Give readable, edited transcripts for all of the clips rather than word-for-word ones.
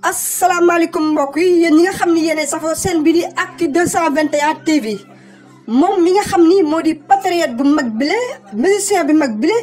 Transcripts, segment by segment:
asalaamaaleykum mbokk yi yéen ñi nga xam ni yéenay safoo seen bi di Actu 221 TV moom mi nga xam ni moo di patriote bu mag bile musicien bi mag bile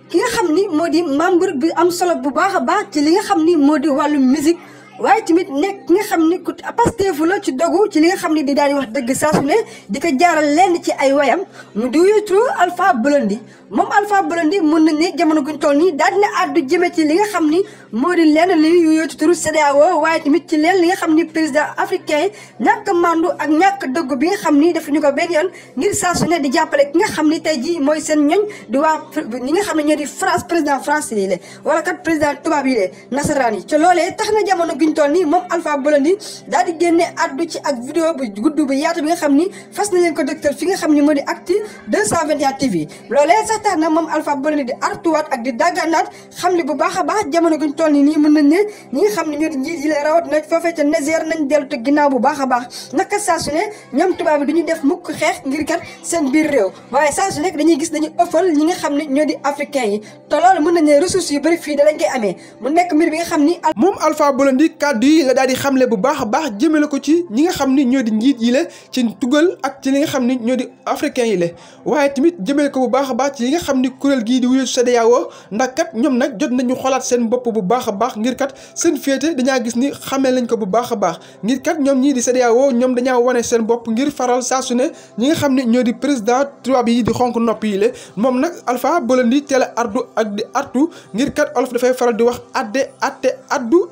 ki nga xam ni moo di membre bi am solo bu baax a baax ci li nga xam ni moo di wàllu musique waaye tamit nekk ki nga xam ni ku pasteefu la ci dogu ci li nga xam ni di daal di wax dëgg saa su ne di ko jaaral lenn ci ay wayam mu di wuyu turu Alpha Blondy moom Alpha Blondy mun nañ ne jamono guñ toll nii daal dina àddu jëme ci li nga xam ni moo di lenn li wuyu turu CEDEAO waaye tamit ci leen li nga xam ni président africain yi ñàkk mandu ak ñàkk dëgg bi nga xam ni daf ñu ko benn yoon ngir saa su ne di jàppale ki nga xam ni tey jii mooy seen ñoñ di waa ñi nga xam ne ñoo di France président français yi la wala kat président tubaab yi la nasaraan yi ci loolee tax na jamono guñ toll nii moom Alpha Blondy daal di génne àddu ci ak vidéo bu gudd bu yaatu bi nga xam ni fas na leen ko dëgtal fi nga xam ni moo di Actu 221 TV loolee sax tax na moom Alpha Blondy di artuwaat ak di dagganaat xam li bu baax a baax jamono guñ toll nii mën nañ ne ñi nga xam ne ñoo di njiit yi la rawat na foofee ca Niger nañ dellu te ginnaaw bu baax a baax naka saa su ne ñoom tubaab bi du ñu def mukk xeex ngir kat seen biir réew waaye saa su nekk dañuy gis dañuy ëffal ñi nga xam ne ñoo di africain yi te loolu mën nañ ne ressources yu bëri fii da lañ koy amee mu nekk mbir bi nga xam ni moom Alpha Blondy kàddu yi la daal di xamle bu baax a baax jëmale ko ci ñi nga xam ni ñoo di njiit yi la ci tugal ak ci li nga xam ni ñoo di africain yi la waaye tamit jëmale ko bu baax a baax ci li nga xam ni kuréel gii di wuyu CEDEAO ndax kat ñoom nag jot nañu xoolaat seen bopp bu baax a baax ngir kat seen féete dañaa gis ni xamee lañ ko bu baax a baax ngir kat ñoom ñii di CEDEAO ñoom dañaa wane seen bopp ngir faral saa su ne ñi nga xam ne ñoo di président tubaab yi di xonk nopp yi la moom nag Alpha Blondy teel a ardu ak di artu ngir kat olof dafay faral di wax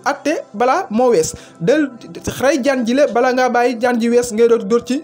atte balaa moo wees del xëy jaan ji la bala ngaa bàyyi jaan ji wees ngay dootu dóor ci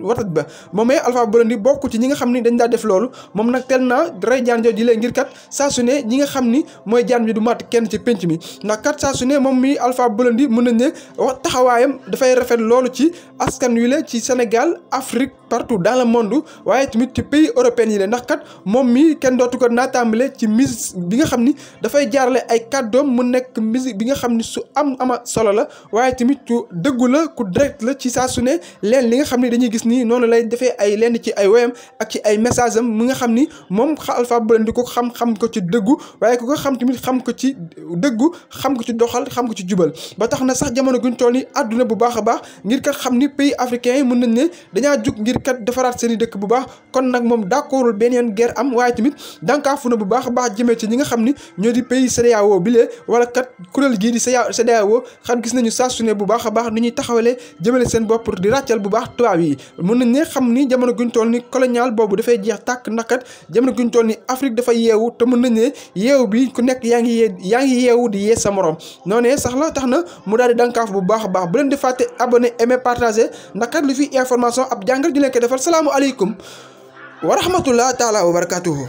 watat ba moomee Alpha Blondy bokk ci ñi nga xam ni dañ daa def loolu moom nag teel naa rey jaan jooju la ngir kat saa su ne ñi nga xam ni mooy jaan bi du mat kenn ci penc mi ndax kat saa su ne moom mi Alpha Blondy mën nañ ne wax taxawaayam dafay rafet loolu ci askan wi la ci Sénégal Afrique partout dans le monde waaye tamit ci pays européens yi la ndax kat moom mi kenn dootu ko naataambale ci musique bi nga xam ni dafay jaarale ay kàddoom mu nekk musique bi nga xam ni su ama solo la waaye tamit ku dëggu la ku direct la ci saa su ne leen li nga xam ni dañuy gis ni noonu lay defee ay lenn ci ay woyam ak ci ay message am mi nga xam ni moom Alpha Blondy ko xam ko ci dëggu waaye ku ko xam tamit xam ko ci dëggu xam ko ci doxal xam ko ci jubal ba tax na sax jamono guñ toll ni àdduna bu baax a baax ngir kat xam ni pays africains yi mën nañ ne dañaa jug ngir kat defaraat seen i dëkk bu baax kon nag moom d'accordul benn yoon guerre am waaye tamit dankaafu na bu baax a baax jëmee ci ñi nga xam ni ñoo di pays CEDEAO bi lee wala kat kuréel gii di CEDEAO xam gis nañu saa su ne bu baax a baax ni ñuy taxawalee jëmale seen bopp di ràccal bu baax tubaab yi mën nañ ne xam ni jamono guñ toll ni colonial boobu dafay jeex tàkk ndax kat jamono guñ toll ni Afrique dafa yeewu te mën nañ ne yeewu bi ku nekk yaa ngi yeewu di yee sa morom noonee sax la tax na mu daal di dankaaf bu baax a baax bu leen di fàtte abonné aimer partager ndax kat lu fi information ab jàngat ju leen ko defal salaamu aleykum wa rahmatullah taala wa barakatuhu